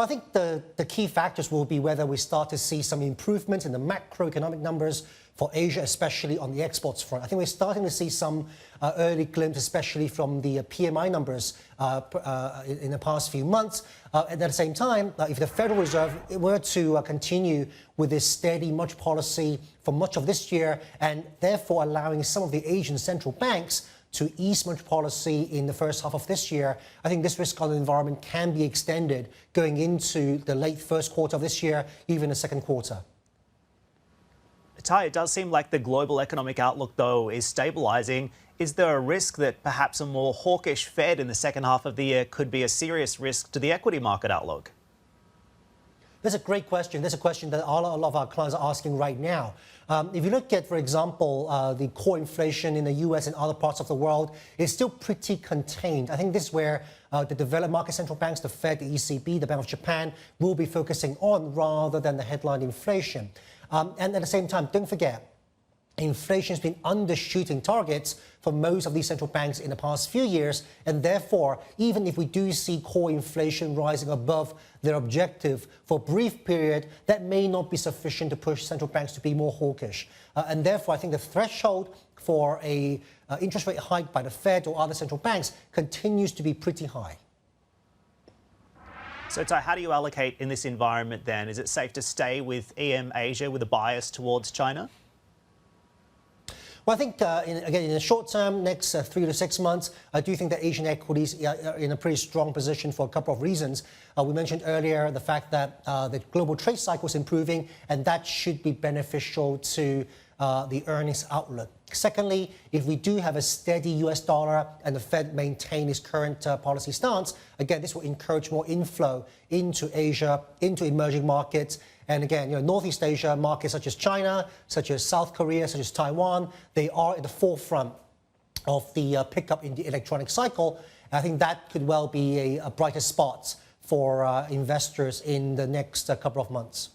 Well, I think the key factors will be whether we start to see some improvement in the macroeconomic numbers for Asia, especially on the exports front. I think we're starting to see some early glimpse, especially from the PMI numbers in the past few months. At the same time, if the Federal Reserve were to continue with this steady monetary policy for much of this year, and therefore allowing some of the Asian central banks to ease monetary policy in the first half of this year, I think this risk-on environment can be extended going into the late first quarter of this year, even the second quarter. Tai, it does seem like the global economic outlook, though, is stabilising. Is there a risk that perhaps a more hawkish Fed in the second half of the year could be a serious risk to the equity market outlook? That's a great question. That's a question that a lot of our clients are asking right now. If you look at, for example, the core inflation in the US and other parts of the world, it's still pretty contained. I think this is where the developed market central banks, the Fed, the ECB, the Bank of Japan, will be focusing on rather than the headline inflation. And at the same time, don't forget, inflation has been undershooting targets for most of these central banks in the past few years, and therefore, even if we do see core inflation rising above their objective for a brief period, that may not be sufficient to push central banks to be more hawkish. And therefore, I think the threshold for a interest rate hike by the Fed or other central banks continues to be pretty high. So, Tai, how do you allocate in this environment then? Is it safe to stay with EM Asia with a bias towards China? Well, I think, again, in the short term, next 3 to 6 months, I do think that Asian equities are in a pretty strong position for a couple of reasons. We mentioned earlier the fact that the global trade cycle is improving, and that should be beneficial to the earnings outlook. Secondly, if we do have a steady US dollar and the Fed maintain its current policy stance, again, this will encourage more inflow into Asia, into emerging markets. And again, Northeast Asia markets such as China, such as South Korea, such as Taiwan, they are at the forefront of the pickup in the electronic cycle. And I think that could well be a brighter spot for investors in the next couple of months.